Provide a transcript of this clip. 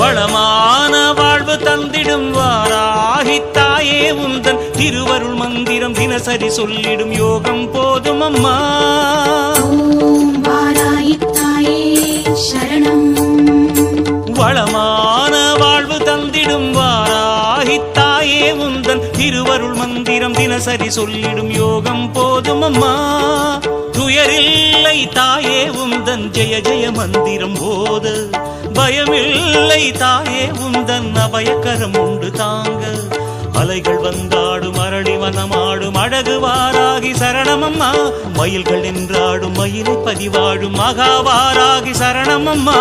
வளமான வாழ்வு தந்திடும் வாராகி தாயே உந்தன் திருவருள் மந்திரம் தினசரி சொல்லிடும் யோகம் போதும் அம்மா. ஓம் வாராகி தாயே சரணம். வளமான வாழ்வு தந்திடும் வாராகி தாயே உந்தன் திருவருள் மந்திரம் தினசரி சொல்லிடும் யோகம் போதும் அம்மா. துயரில்லை தாயே உந்தன் ஜெய ஜெய மந்திரம் போத, பயமில்லை தாயே உந்தன் அபயக்கரம் உண்டு தாங்க. அலைகள் வந்தாடும் அரளி வனமாடும் அழகு வாராகி சரணமம்மா. மயில்கள் என்றாடும் மயிலை பதிவாடும் மகாவாராகி சரணமம்மா.